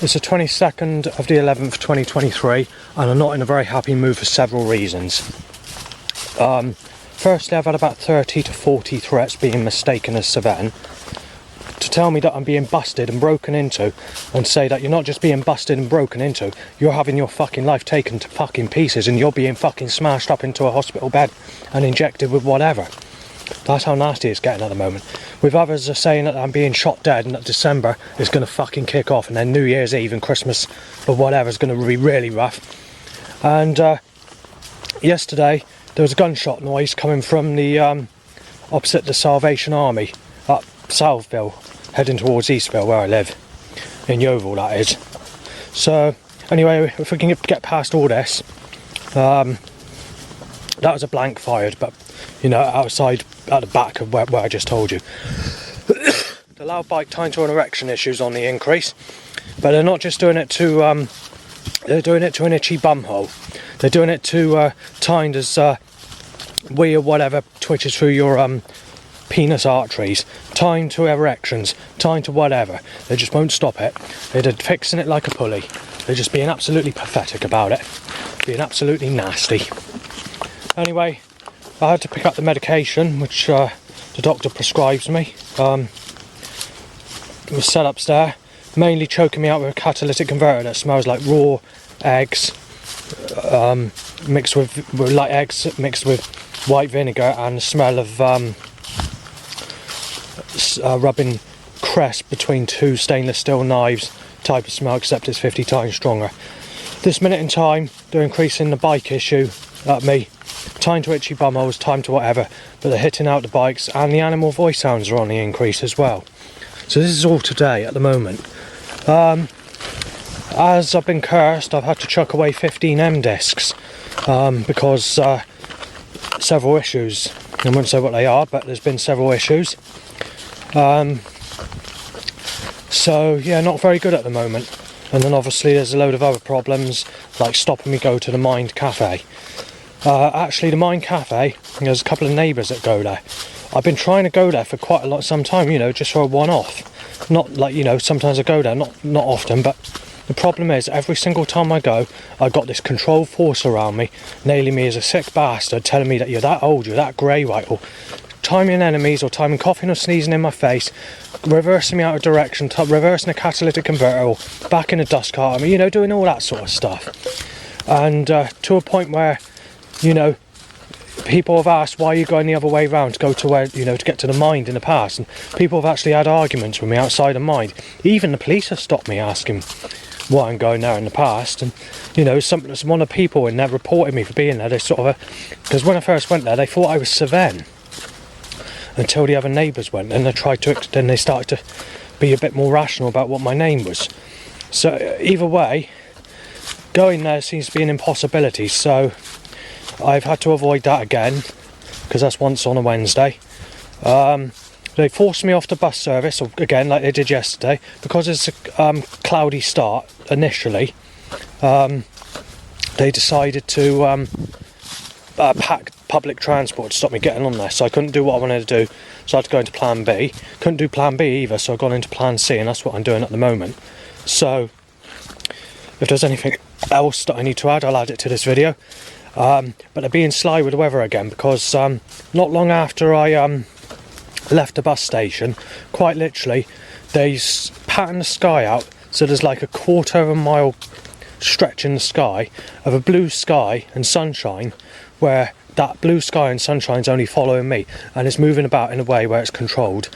It's the 22nd of the 11th, 2023, and I'm not in a very happy mood for several reasons. Firstly, I've had about 30 to 40 threats being mistaken as Seven to tell me that I'm being busted and broken into, and say that you're not just being busted and broken into, you're having your fucking life taken to fucking pieces and you're being fucking smashed up into a hospital bed and injected with whatever. That's how nasty it's getting at the moment. With others are saying that I'm being shot dead and that December is going to fucking kick off, and then New Year's Eve and Christmas or whatever is going to be really rough. And yesterday there was a gunshot noise coming from the opposite the Salvation Army up Southville, heading towards Eastville where I live, in Yeovil that is. So anyway, if we can get past all this, that was a blank fired, but you know, outside at the back of where I just told you. The loud bike time to an erection issues on the increase, but they're not just doing it to they're doing it to an itchy bumhole. They're doing it to timed as wee or whatever twitches through your penis arteries, timed to erections, timed to whatever. They just won't stop it. They're fixing it like a pulley. They're just being absolutely pathetic about it, being absolutely nasty. Anyway, I had to pick up the medication which the doctor prescribes me. It was set upstairs, mainly choking me out with a catalytic converter that smells like raw eggs, mixed with like eggs mixed with white vinegar, and the smell of rubbing crest between two stainless steel knives type of smell, except it's 50 times stronger. This minute in time, they're increasing the bike issue at me. Time to itchy bumholes, time to whatever, but they're hitting out the bikes, and the animal voice sounds are on the increase as well. So this is all today at the moment. As I've been cursed, I've had to chuck away 15 M discs because several issues. I won't say what they are, but there's been several issues. So yeah, not very good at the moment. And then obviously there's a load of other problems, like stopping me go to the Mind Cafe. Actually, the Mind Cafe, there's a couple of neighbours that go there. I've been trying to go there for quite some time, you know, just for a one-off. Not like, you know, sometimes I go there, not often, but the problem is every single time I go, I've got this controlled force around me, nailing me as a sick bastard, telling me that you're that old, you're that grey, right, or timing enemies, or timing coughing or sneezing in my face, reversing me out of direction, reversing a catalytic converter, or back in a dust cart, I mean, you know, doing all that sort of stuff. And to a point where, you know, people have asked why you going the other way round to go to where, you know, to get to the Mind in the past, and people have actually had arguments with me outside of Mind. Even the police have stopped me asking why I'm going there in the past, and you know, some one of the people in there reported me for being there. They sort of, because when I first went there, they thought I was Seven until the other neighbours went, and then they started to be a bit more rational about what my name was. So either way, going there seems to be an impossibility. So I've had to avoid that again, because that's once on a Wednesday. They forced me off the bus service again, like they did yesterday, because it's a cloudy start initially. They decided to pack public transport to stop me getting on there, so I couldn't do what I wanted to do, so I had to go into plan B. Couldn't do plan B either, so I've gone into plan C, and that's what I'm doing at the moment. So if there's anything else that I need to add, I'll add it to this video. But they're being sly with the weather again, because not long after I left the bus station, quite literally, they patterned the sky out, so there's like a quarter of a mile stretch in the sky of a blue sky and sunshine, where that blue sky and sunshine's only following me, and it's moving about in a way where it's controlled.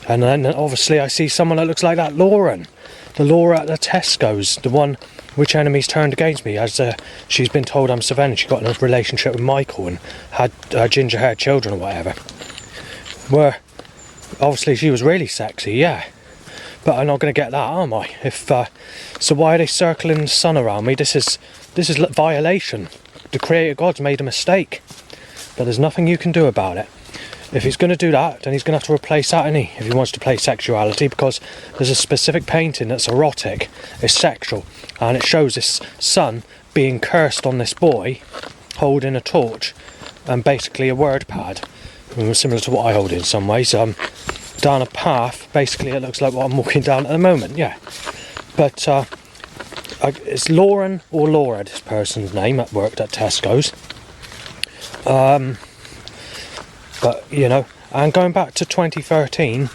And then obviously I see someone that looks like that Lauren, the Laura at the Tesco's, the one which enemies turned against me, as she's been told I'm Seven, and she got in a relationship with Michael and had ginger haired children or whatever. Where obviously she was really sexy, yeah, but I'm not going to get that, am I? If so, why are they circling the sun around me? This is violation. The Creator God's made a mistake, but there's nothing you can do about it. If he's going to do that, then he's going to have to replace that, isn't he? If he wants to play sexuality, because there's a specific painting that's erotic, it's sexual, and it shows this sun being cursed on this boy holding a torch and basically a word pad, similar to what I hold in some ways, down a path. Basically it looks like what I'm walking down at the moment, yeah. But it's Lauren or Laura, this person's name, that worked at Tesco's. But, you know, and going back to 2013,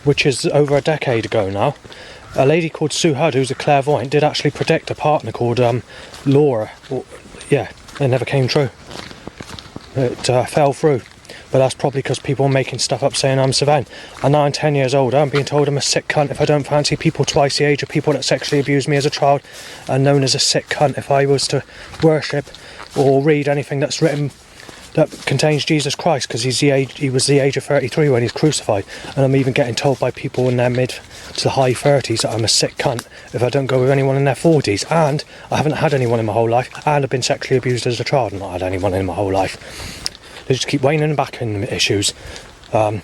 which is over a decade ago now, a lady called Sue Hudd, who's a clairvoyant, did actually predict a partner called Laura. Yeah, it never came true. It fell through. But that's probably because people are making stuff up saying I'm Sylvain. And now I'm 10 years older, I'm being told I'm a sick cunt if I don't fancy people twice the age of people that sexually abused me as a child, and known as a sick cunt if I was to worship or read anything that's written that contains Jesus Christ, because he was the age of 33 when he's crucified. And I'm even getting told by people in their mid to high 30s that I'm a sick cunt if I don't go with anyone in their 40s. And I haven't had anyone in my whole life, and I've been sexually abused as a child and not had anyone in my whole life. They just keep waning back in the issues. When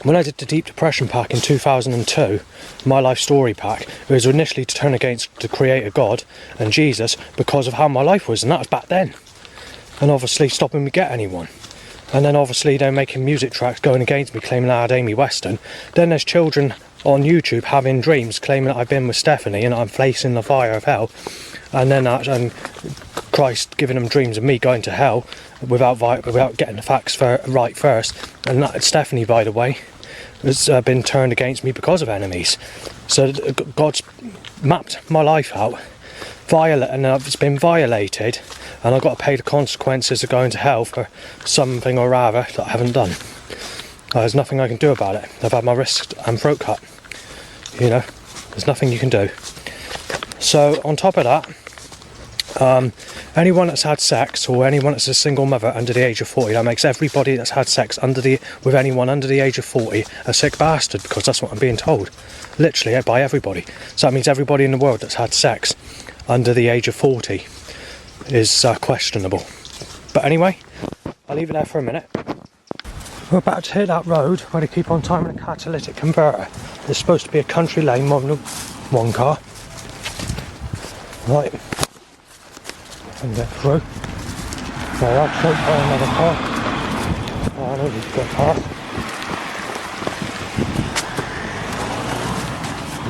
I did the Deep Depression pack in 2002, my life story pack, it was initially to turn against the creator God and Jesus because of how my life was, and that was back then. And obviously stopping me get anyone. And then obviously they're making music tracks going against me, claiming I had Amy Weston. Then there's children on YouTube having dreams claiming that I've been with Stephanie and I'm facing the fire of hell. And then Christ giving them dreams of me going to hell without getting the facts right first. And that Stephanie, by the way, has been turned against me because of enemies. So God's mapped my life out, and it's been violated, and I've got to pay the consequences of going to hell for something or rather that I haven't done. There's nothing I can do about it. I've had my wrist and throat cut. You know, there's nothing you can do. So on top of that, anyone that's had sex, or anyone that's a single mother under the age of 40, that makes everybody that's had sex with anyone under the age of 40 a sick bastard, because that's what I'm being told, literally by everybody. So that means everybody in the world that's had sex under the age of 40 is questionable. But anyway, I'll leave it there for a minute. We're about to hit that road where they keep on timing a catalytic converter. There's supposed to be a country lane, one car. Right. And get through. There, I'll choke by another car. Oh, I know we've got past.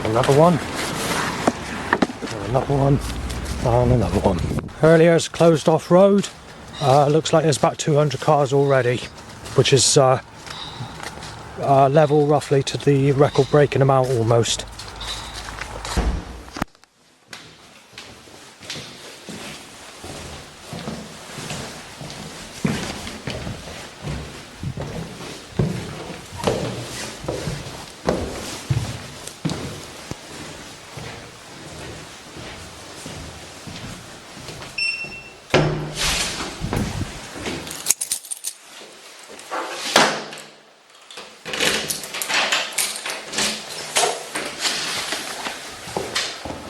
Another one. And another one. And another one. Earlier it's a closed off road. Looks like there's about 200 cars already, which is level roughly to the record breaking amount almost.